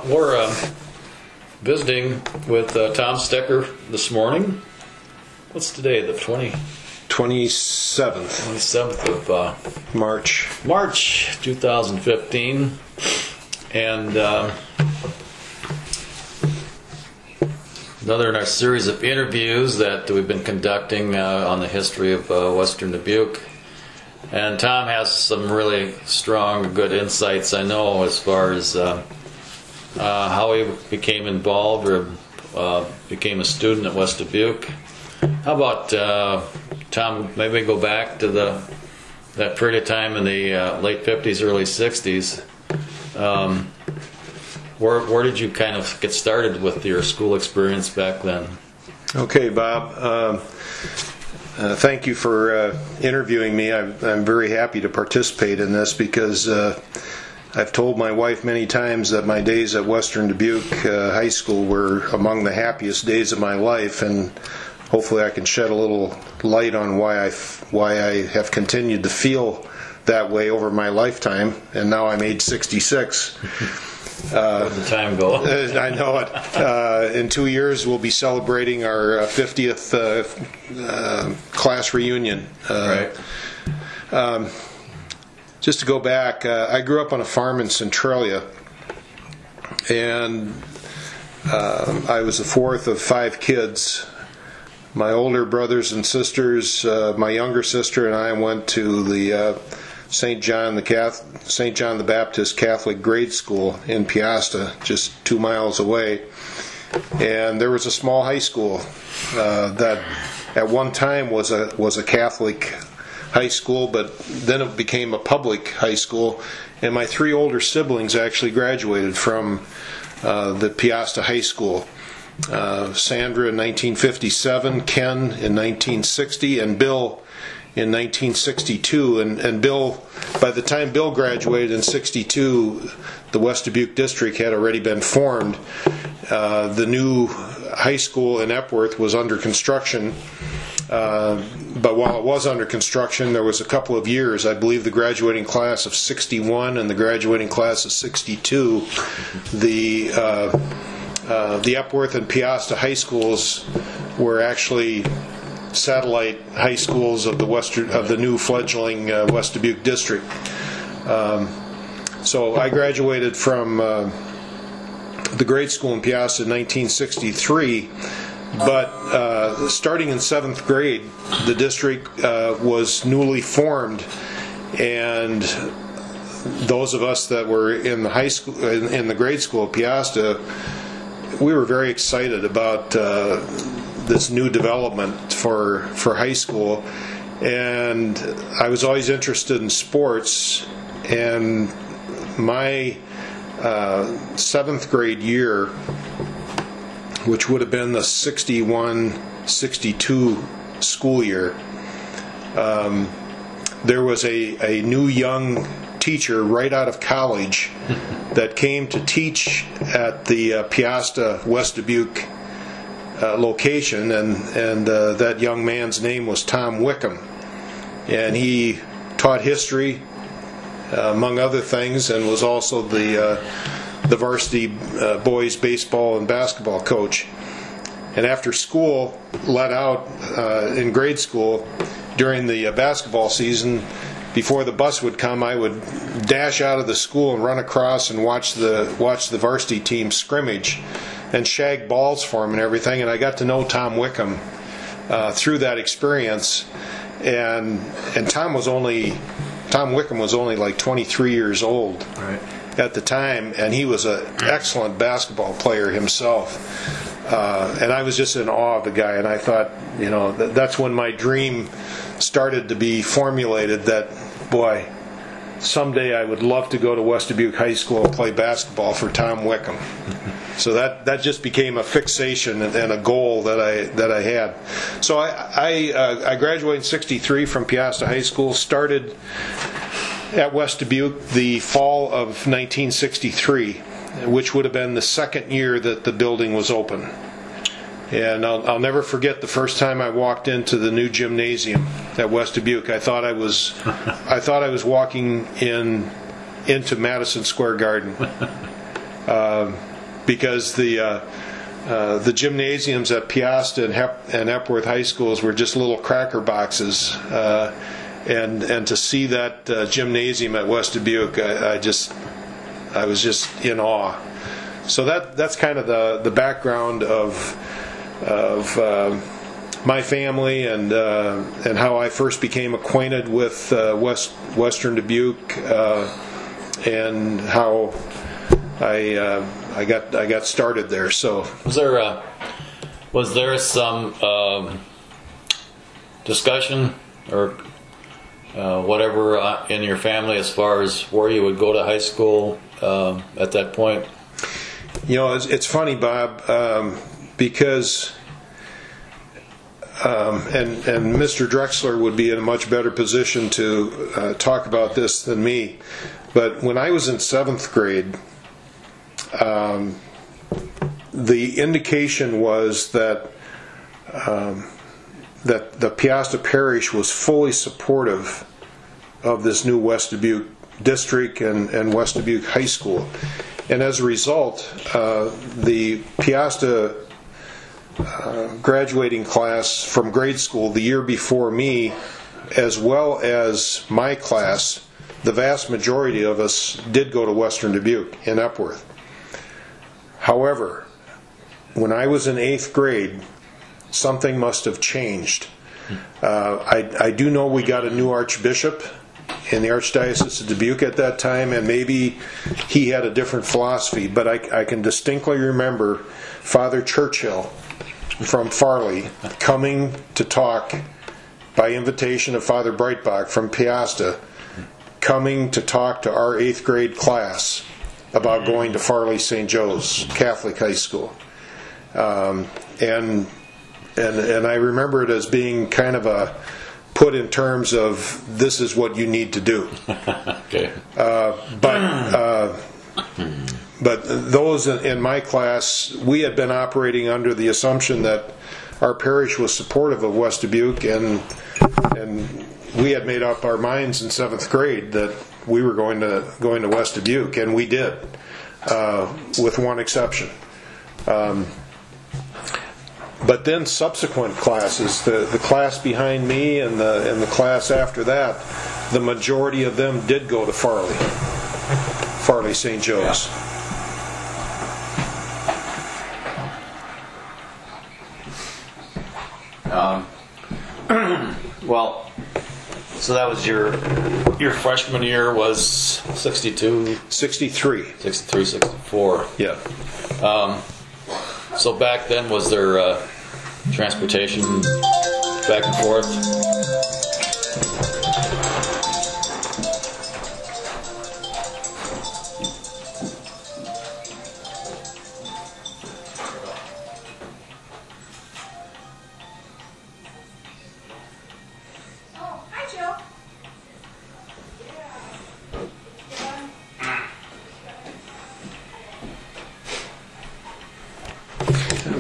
We're visiting with Tom Stecher this morning. What's today, the 27th of March 2015. And another in our series of interviews that we've been conducting on the history of Western Dubuque. And Tom has some really strong, good insights, I know, as far as how he became involved or became a student at West Dubuque. How about, Tom, maybe go back to that period of time in the late 50s, early 60s. Where did you kind of get started with your school experience back then? Okay, Bob. Thank you for interviewing me. I'm very happy to participate in this because I've told my wife many times that my days at Western Dubuque High School were among the happiest days of my life, and hopefully I can shed a little light on why I have continued to feel that way over my lifetime, and now I'm age 66. Where'd the time go? I know it. In 2 years, we'll be celebrating our 50th class reunion. Right. Just to go back, I grew up on a farm in Centralia, and I was the fourth of 5 kids. My older brothers and sisters, my younger sister and I went to the St. John the Baptist Catholic grade school in Piasta, just 2 miles away. And there was a small high school that at one time was a Catholic high school, but then it became a public high school. And my 3 older siblings actually graduated from the Piasta High School. Sandra in 1957, Ken in 1960, and Bill in 1962, and Bill, by the time Bill graduated in 62, the West Dubuque district had already been formed. The new high school in Epworth was under construction, but while it was under construction, there was a couple of years, I believe the graduating class of 61 and the graduating class of 62, the Epworth and Piasta high schools were actually satellite high schools of the new fledgling West Dubuque district. So I graduated from the grade school in Piasta in 1963, but starting in 7th grade, the district was newly formed, and those of us that were in the high school, in the grade school at Piasta, we were very excited about this new development for high school, and I was always interested in sports, and my 7th grade year, which would have been the 61-62 school year, there was a new young teacher right out of college that came to teach at the Piasta West Dubuque location, and that young man's name was Tom Wickham, and he taught history among other things, and was also the varsity boys baseball and basketball coach. And after school let out in grade school during the basketball season, before the bus would come, I would dash out of the school and run across and watch the varsity team scrimmage and shag balls for him and everything. And I got to know Tom Wickham through that experience. And Tom Wickham was only like 23 years old at the time, and he was an excellent basketball player himself. And I was just in awe of the guy, and I thought, that's when my dream started to be formulated, that, boy, someday I would love to go to West Dubuque High School and play basketball for Tom Wickham. So that just became a fixation and a goal that I had. So I graduated in '63 from Piasta High School, started at West Dubuque the fall of 1963, which would have been the second year that the building was open. And I'll never forget the first time I walked into the new gymnasium at West Dubuque. I thought I was walking into Madison Square Garden. because the gymnasiums at Piasta and Epworth high schools were just little cracker boxes, and to see that gymnasium at West Dubuque, I was just in awe. So that's kind of the background of my family and how I first became acquainted with Western Dubuque, and how I got started there. So was there some discussion or whatever in your family as far as where you would go to high school at that point? You know, it's funny, Bob, because and Mr. Drexler would be in a much better position to talk about this than me. But when I was in 7th grade, the indication was that the Piasta Parish was fully supportive of this new West Dubuque district and West Dubuque High School. And as a result, the Piasta graduating class from grade school the year before me, as well as my class, the vast majority of us did go to Western Dubuque in Epworth. However, when I was in 8th grade, something must have changed. I do know we got a new archbishop in the Archdiocese of Dubuque at that time, and maybe he had a different philosophy, but I can distinctly remember Father Churchill from Farley coming to talk by invitation of Father Breitbach from Piasta, coming to talk to our 8th grade class about going to Farley St. Joe's Catholic High School. And I remember it as being kind of put in terms of, this is what you need to do. Okay. But those in my class, we had been operating under the assumption that our parish was supportive of West Dubuque, and we had made up our minds in 7th grade that we were going to West Dubuque, and we did, with one exception. But then subsequent classes, the class behind me and the class after that, the majority of them did go to Farley St. Joe's. Yeah. Well, so that was your freshman year was 62? 63. 63, 64. Yeah. So back then, was there transportation back and forth?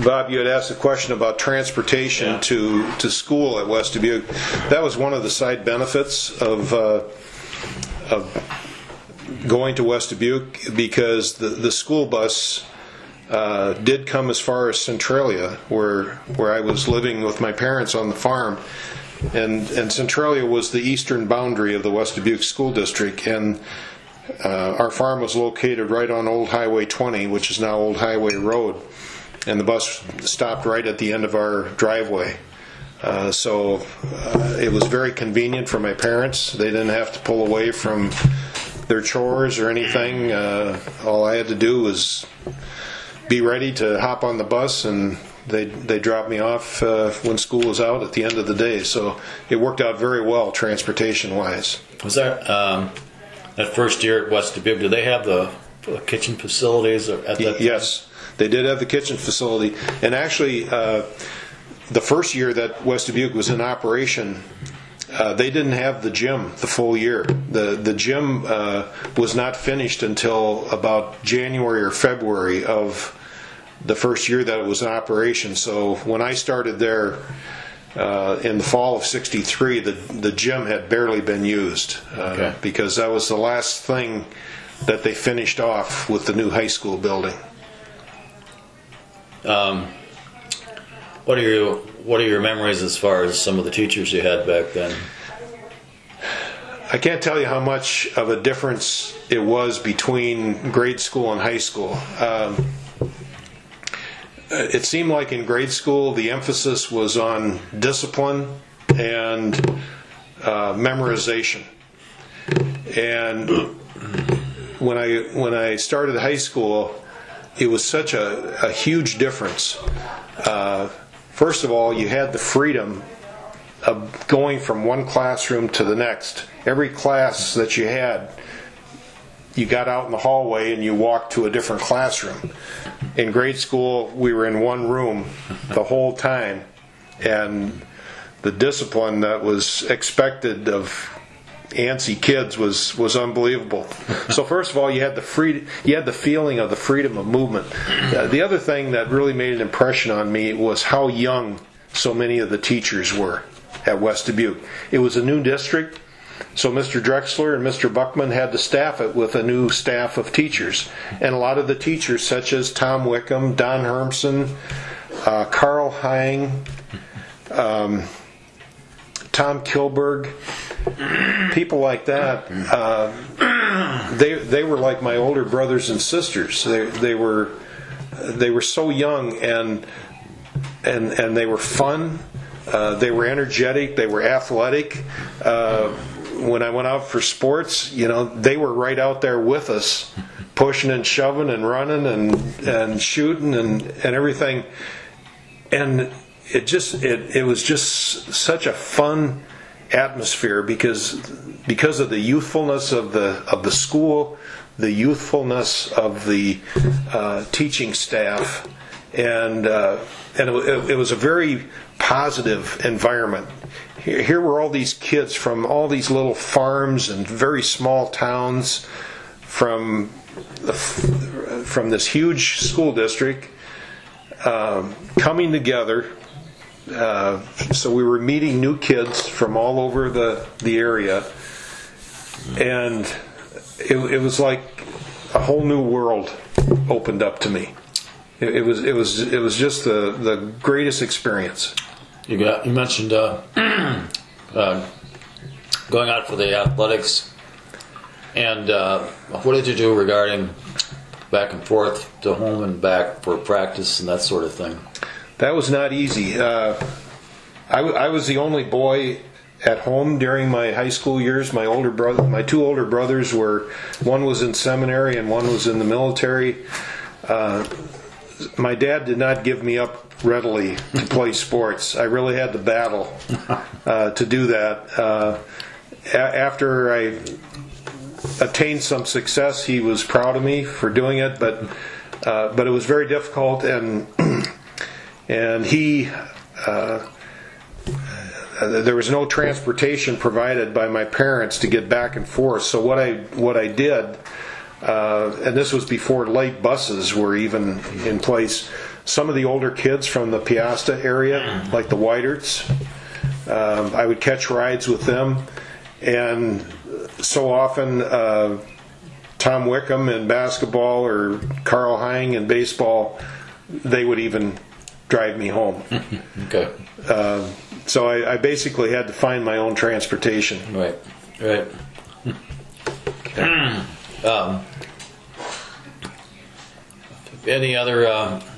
Bob, you had asked a question about transportation to school at West Dubuque. That was one of the side benefits of going to West Dubuque, because the school bus did come as far as Centralia, where I was living with my parents on the farm, and Centralia was the eastern boundary of the West Dubuque School District, and our farm was located right on Old Highway 20, which is now Old Highway Road. And the bus stopped right at the end of our driveway. So it was very convenient for my parents. They didn't have to pull away from their chores or anything. All I had to do was be ready to hop on the bus, and they dropped me off when school was out at the end of the day. So it worked out very well transportation-wise. Was that first year at West Dubuque, did they have the kitchen facilities at that time? Yes. They did have the kitchen facility, and actually, the first year that West Dubuque was in operation, they didn't have the gym the full year. The gym was not finished until about January or February of the first year that it was in operation. So when I started there in the fall of '63, the gym had barely been used, because that was the last thing that they finished off with the new high school building. What are your memories as far as some of the teachers you had back then? I can't tell you how much of a difference it was between grade school and high school. It seemed like in grade school the emphasis was on discipline and memorization. And when I started high school, it was such a huge difference. First of all, you had the freedom of going from one classroom to the next. Every class that you had, you got out in the hallway and you walked to a different classroom. In grade school, we were in one room the whole time, and the discipline that was expected of antsy kids was unbelievable. So first of all, you had the feeling of the freedom of movement. The other thing that really made an impression on me was how young so many of the teachers were at West Dubuque. It was a new district, so Mr. Drexler and Mr. Buckman had to staff it with a new staff of teachers. And a lot of the teachers, such as Tom Wickham, Don Hermson, Carl Hang, Tom Kilberg, people like that, they were like my older brothers and sisters. They were so young, and they were fun. They were energetic. They were athletic. When I went out for sports, they were right out there with us, pushing and shoving and running and shooting and everything. And it was just such a fun atmosphere because of the youthfulness of the school, the youthfulness of the teaching staff, and it was a very positive environment. Here were all these kids from all these little farms and very small towns, from this huge school district, coming together. So we were meeting new kids from all over the area, and it was like a whole new world opened up to me. It was just the greatest experience. You mentioned going out for the athletics, and what did you do regarding back and forth to home and back for practice and that sort of thing? That was not easy. I was the only boy at home during my high school years. My two older brothers one was in seminary and one was in the military. My dad did not give me up readily to play sports. I really had to battle to do that. After I attained some success, he was proud of me for doing it, but it was very difficult, and he there was no transportation provided by my parents to get back and forth. So what I did, and this was before light buses were even in place, some of the older kids from the Piasta area, like the Weiderts, I would catch rides with them, and so often Tom Wickham in basketball or Carl Hang in baseball, they would even drive me home. Okay. So I basically had to find my own transportation. Right. Okay. Any other?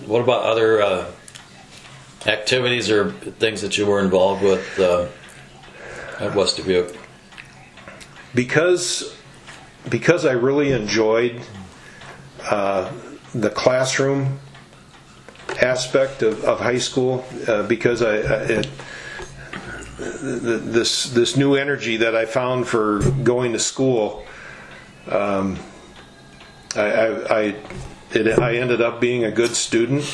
What about other activities or things that you were involved with at West Dubuque? Because I really enjoyed the classroom aspect of high school, because this new energy that I found for going to school, I ended up being a good student,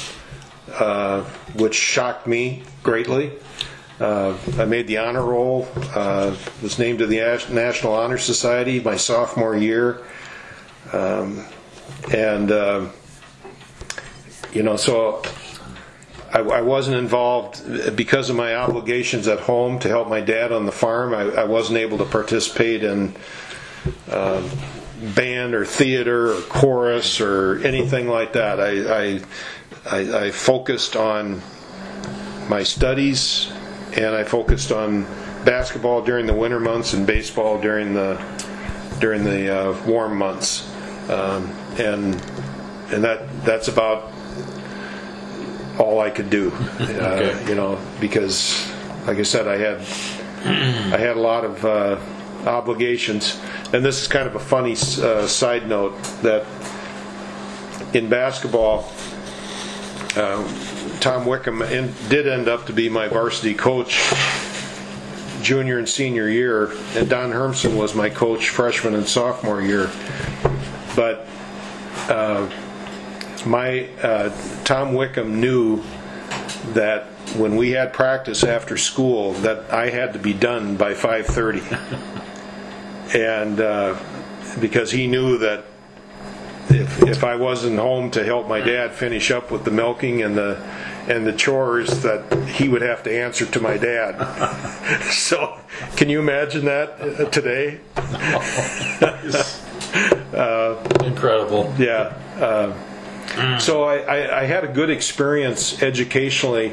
which shocked me greatly. I made the honor roll, was named to the National Honor Society my sophomore year, so I wasn't involved because of my obligations at home to help my dad on the farm. I wasn't able to participate in band or theater or chorus or anything like that. I focused on my studies, and I focused on basketball during the winter months and baseball during the warm months, and that's about all I could do. Okay. You know, because like I said, I had a lot of obligations. And this is kind of a funny side note, that in basketball, Tom Wickham did end up to be my varsity coach junior and senior year, and Don Hermson was my coach freshman and sophomore year. But Tom Wickham knew that when we had practice after school, that I had to be done by 5:30, and because he knew that if I wasn't home to help my dad finish up with the milking and the chores, that he would have to answer to my dad. So, can you imagine that today? Incredible. Yeah. So I had a good experience educationally.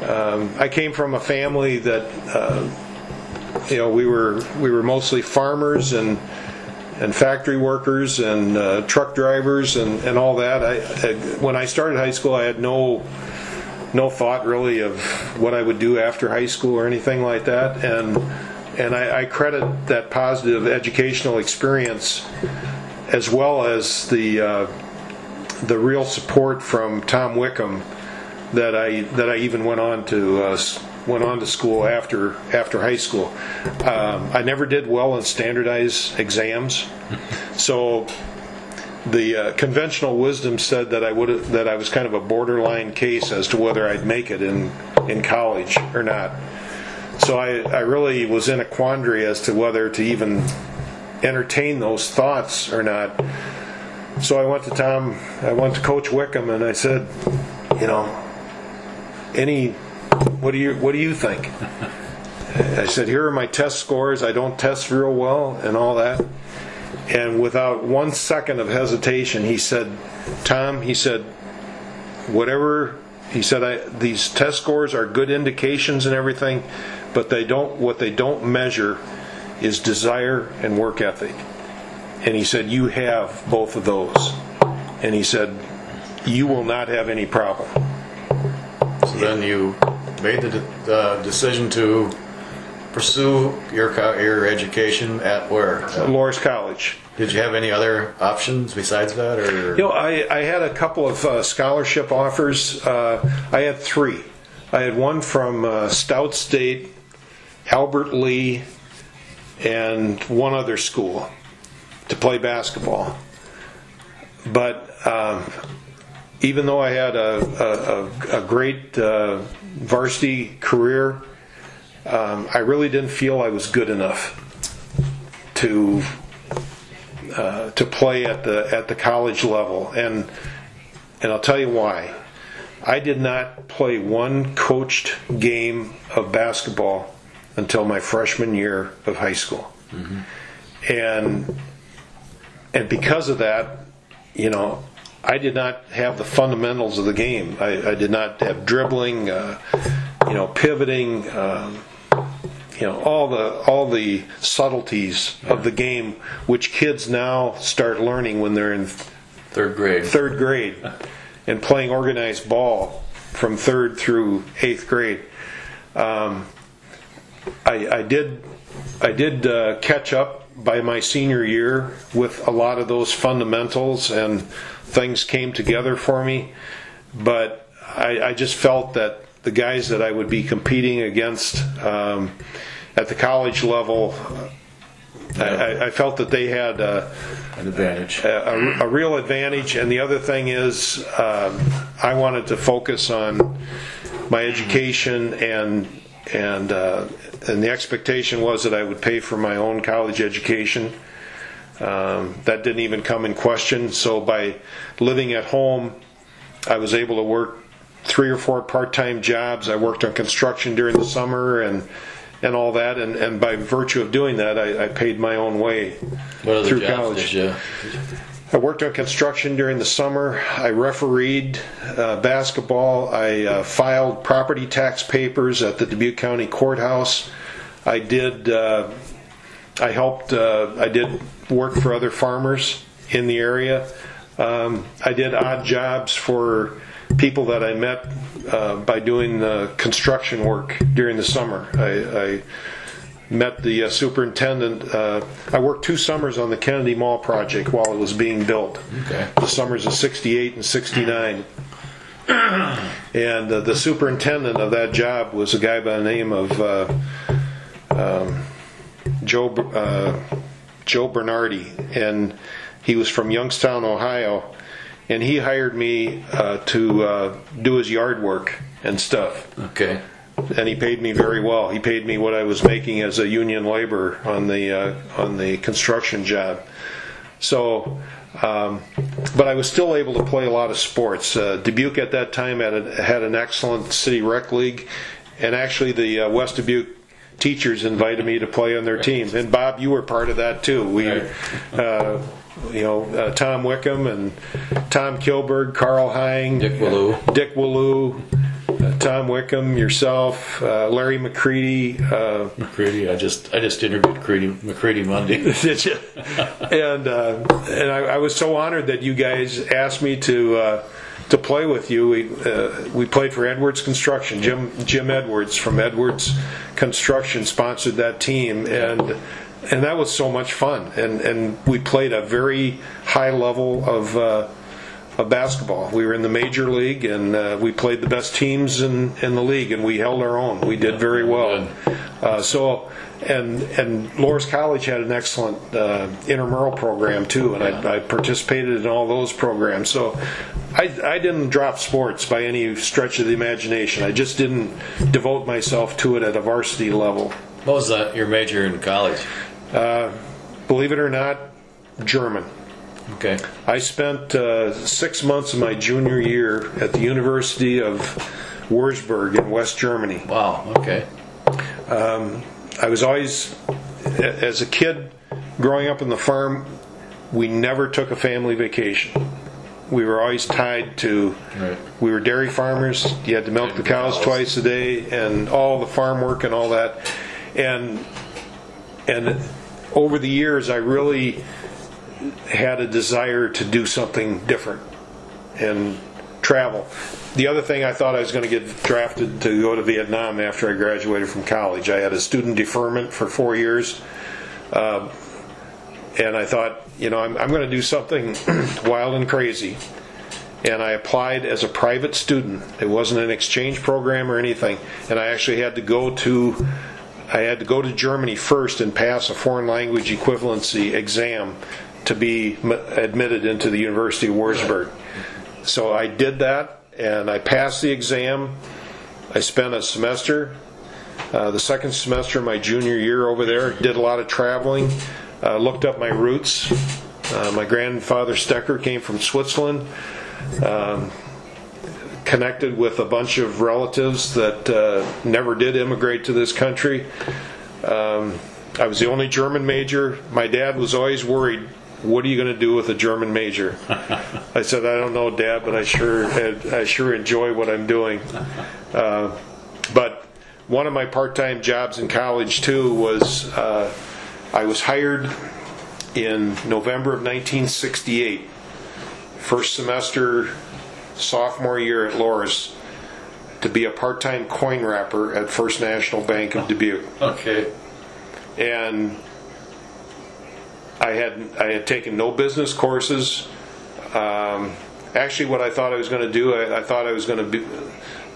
I came from a family that we were mostly farmers and factory workers and truck drivers and all that. When I started high school, I had no thought really of what I would do after high school or anything like that. And I credit that positive educational experience, as well as the real support from Tom Wickham, that I even went on to school after high school. I never did well in standardized exams, so the conventional wisdom said that I was kind of a borderline case as to whether I'd make it in college or not. So I really was in a quandary as to whether to even entertain those thoughts or not. So I went to Coach Wickham, and I said, what do you think? I said, here are my test scores. I don't test real well and all that. And without 1 second of hesitation, he said, Tom, he said, these test scores are good indications and everything, but what they don't measure is desire and work ethic. And he said, you have both of those. And he said, you will not have any problem. So then you made the decision to pursue your education at where? Loras College. Did you have any other options besides that? Or? I had a couple of scholarship offers. I had three. I had one from Stout State, Albert Lee, and one other school to play basketball. But even though I had a great varsity career, I really didn't feel I was good enough to play at the college level, and I'll tell you why. I did not play one coached game of basketball until my freshman year of high school. Mm-hmm. And because of that, I did not have the fundamentals of the game. I did not have dribbling, pivoting, all the subtleties of the game, which kids now start learning when they're in third grade, and playing organized ball from 3rd through 8th grade. I did catch up by my senior year with a lot of those fundamentals, and things came together for me. But I just felt that the guys that I would be competing against at the college level, I felt that they had an advantage, a real advantage. And the other thing is, I wanted to focus on my education, and the expectation was that I would pay for my own college education. That didn't even come in question. So by living at home, I was able to work 3 or 4 part-time jobs. I worked on construction during the summer, and and all that, and by virtue of doing that, I paid my own way through college. I worked on construction during the summer. I refereed basketball. I filed property tax papers at the Dubuque County Courthouse. I did work for other farmers in the area. I did odd jobs for people that I met by doing construction work during the summer. I met the superintendent. I worked 2 summers on the Kennedy Mall project while it was being built. Okay. The summers of '68 and '69. And the superintendent of that job was a guy by the name of Joe Bernardi, and he was from Youngstown, Ohio, and he hired me to do his yard work and stuff. Okay. And he paid me very well. He paid me what I was making as a union laborer on the construction job. So, but I was still able to play a lot of sports. Dubuque at that time had an excellent city rec league, and actually the West Dubuque teachers invited me to play on their team. And Bob, you were part of that too. Tom Wickham and Tom Kilberg, Carl Hine, Dick Wallou, Tom Wickham, yourself, Larry McCready. McCready, I just interviewed McCready Monday. Did you? And I was so honored that you guys asked me to play with you. We played for Edwards Construction. Jim Edwards from Edwards Construction sponsored that team, and that was so much fun. And we played a very high level of basketball. We were in the major league, and we played the best teams in the league, and we held our own. We did very well. And Loras College had an excellent intramural program too, and I participated in all those programs. So I didn't drop sports by any stretch of the imagination. I just didn't devote myself to it at a varsity level. What was your major in college? Believe it or not, German. Okay. I spent 6 months of my junior year at the University of Würzburg in West Germany. Wow, okay. I was always, as a kid, growing up on the farm, we never took a family vacation. We were always tied to, we were dairy farmers, you had to milk the cows twice a day, and all the farm work and all that. And over the years, I really had a desire to do something different and travel. The other thing, I thought I was going to get drafted to go to Vietnam after I graduated from college. I had a student deferment for 4 years, and I thought, I'm going to do something wild and crazy. And I applied as a private student. It wasn't an exchange program or anything, and I actually had to go to Germany first and pass a foreign language equivalency exam to be admitted into the University of Würzburg. So I did that, and I passed the exam. I spent a semester, the second semester of my junior year over there, did a lot of traveling, looked up my roots. My grandfather Stecher came from Switzerland, connected with a bunch of relatives that never did immigrate to this country. I was the only German major. My dad was always worried, what are you going to do with a German major? I said, I don't know, Dad, but I sure enjoy what I'm doing. But one of my part-time jobs in college too was I was hired in November of 1968, first semester, sophomore year at Loras, to be a part-time coin wrapper at First National Bank of Dubuque. Okay. And I had taken no business courses. Actually, what I thought I was going to do, I thought I was going to be,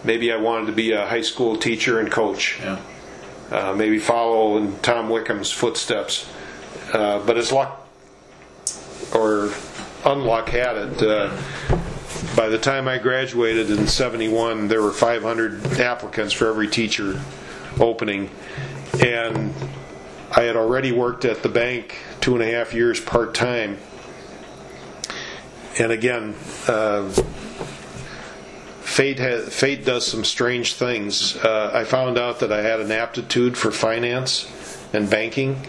maybe I wanted to be a high school teacher and coach. Yeah. Maybe follow in Tom Wickham's footsteps. But as luck or unluck had it, by the time I graduated in '71, there were 500 applicants for every teacher opening. And I had already worked at the bank 2.5 years part-time. And again, fate does some strange things. I found out that I had an aptitude for finance and banking,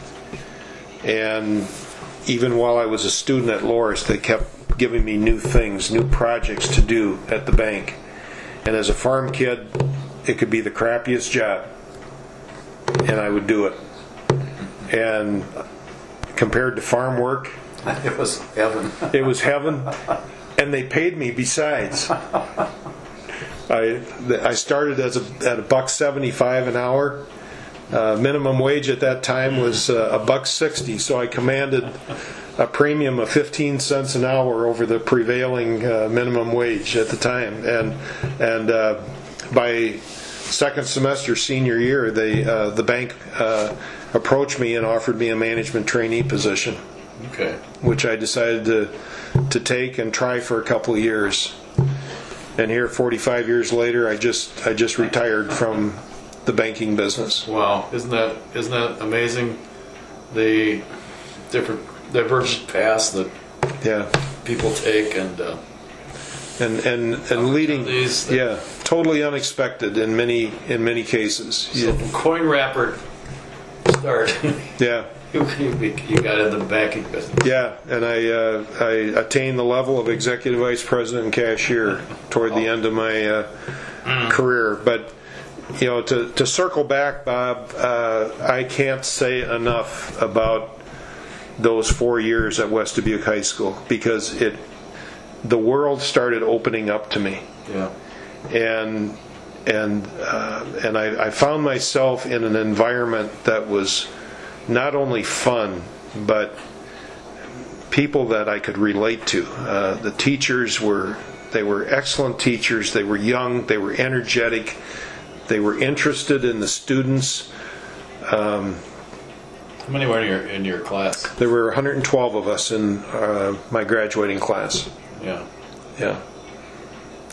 and even while I was a student at Loris, they kept giving me new things, new projects to do at the bank. And as a farm kid, it could be the crappiest job, and I would do it. And compared to farm work, it was heaven. It was heaven, and they paid me besides. I started at $1.75 an hour. Minimum wage at that time was $1.60, so I commanded a premium of 15 cents an hour over the prevailing minimum wage at the time. And by second semester senior year, the bank approached me and offered me a management trainee position. Okay. Which I decided to take and try for a couple of years. And here, 45 years later, I just retired from the banking business. Wow, isn't that amazing? The different diverse paths that people take and leading these totally unexpected in many cases. So from coin wrapper start. Yeah. You got into the banking business. Yeah, and I attained the level of executive vice president and cashier toward the end of my career. But to circle back, Bob, I can't say enough about those 4 years at West Dubuque High School, because the world started opening up to me. Yeah. And I found myself in an environment that was not only fun, but people that I could relate to. The teachers were excellent teachers. They were young. They were energetic. They were interested in the students. How many were in your class? There were 112 of us in my graduating class. Yeah. Yeah.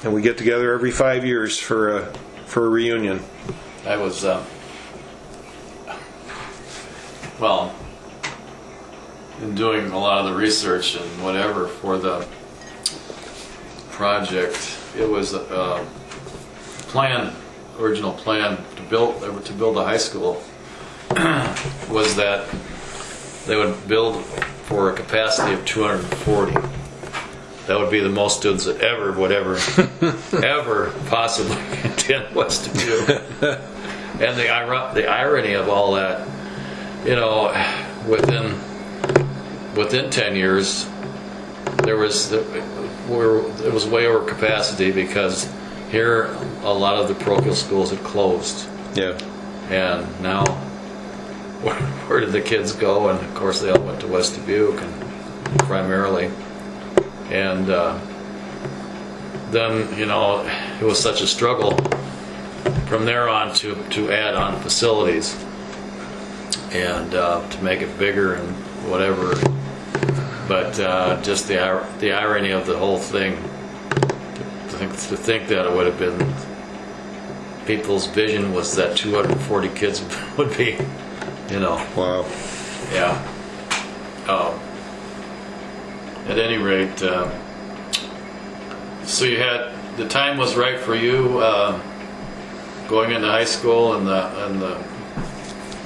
And we get together every 5 years for a reunion. I was in doing a lot of the research and whatever for the project, it was a original plan to build a high school was that they would build for a capacity of 240. That would be the most students that ever would ever possibly attend West Dubuque. And the irony of all that, within 10 years, it was way over capacity, because here a lot of the parochial schools had closed. Yeah. And now, where did the kids go? And of course, they all went to West Dubuque, and primarily. And then it was such a struggle from there on to add on facilities and to make it bigger and whatever. But just the irony of the whole thing, to think that it would have been, people's vision was that 240 kids would be, Wow. Yeah. At any rate, so you had, the time was right for you going into high school, and the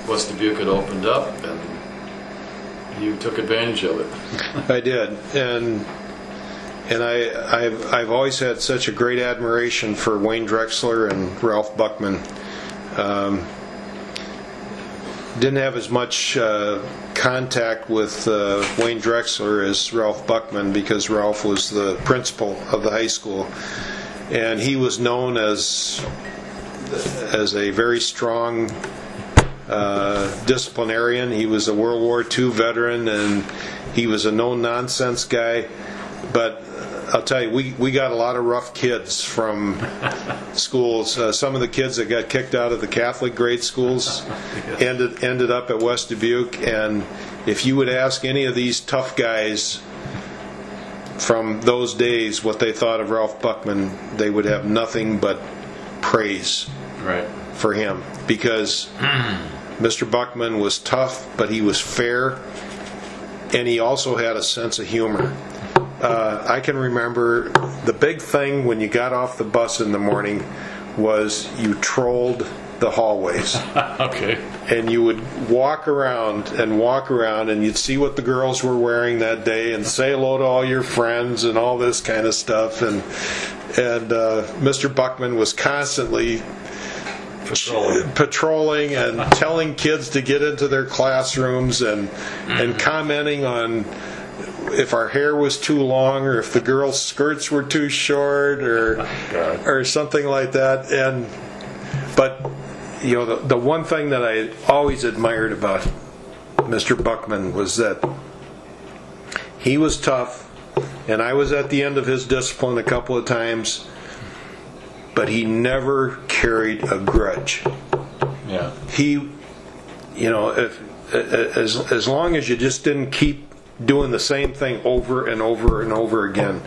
West Dubuque had opened up, and you took advantage of it. I did, and I've always had such a great admiration for Wayne Drexler and Ralph Buckman. Didn't have as much contact with Wayne Drexler as Ralph Buckman, because Ralph was the principal of the high school, and he was known as a very strong disciplinarian. He was a World War II veteran, and he was a no-nonsense guy. But I'll tell you, we got a lot of rough kids from schools. Some of the kids that got kicked out of the Catholic grade schools ended up at West Dubuque. And if you would ask any of these tough guys from those days what they thought of Ralph Buckman, they would have nothing but praise for him, because Mr. Buckman was tough, but he was fair, and he also had a sense of humor. I can remember the big thing when you got off the bus in the morning was you trolled the hallways. Okay. And you would walk around, and you'd see what the girls were wearing that day, and say hello to all your friends and all this kind of stuff. And Mr. Buckman was constantly patrolling and telling kids to get into their classrooms and commenting on if our hair was too long or if the girls' skirts were too short or something like that. But the one thing that I always admired about Mr. Buckman was that he was tough, and I was at the end of his discipline a couple of times, but he never carried a grudge. Yeah. He, as long as you just didn't keep doing the same thing over and over and over again,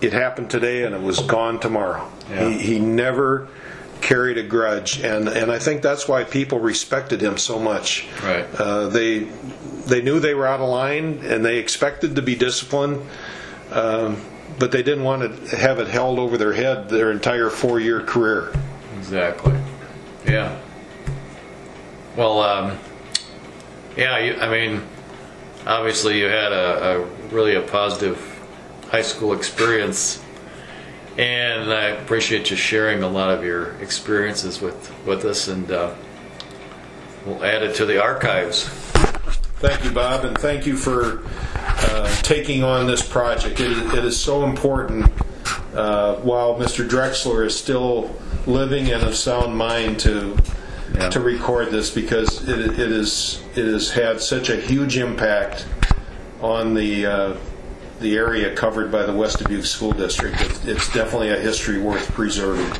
it happened today and it was gone tomorrow. Yeah. He never carried a grudge, and I think that's why people respected him so much. Right. They knew they were out of line, and they expected to be disciplined, but they didn't want to have it held over their head their entire 4-year career. Exactly. Yeah. Well, obviously you had a really positive high school experience, and I appreciate you sharing a lot of your experiences with us, and we'll add it to the archives. Thank you, Bob, and thank you for taking on this project. It is so important, while Mr. Drexler is still living and of sound mind, to record this, because it has had such a huge impact on the area covered by the West Dubuque School District. It's definitely a history worth preserving.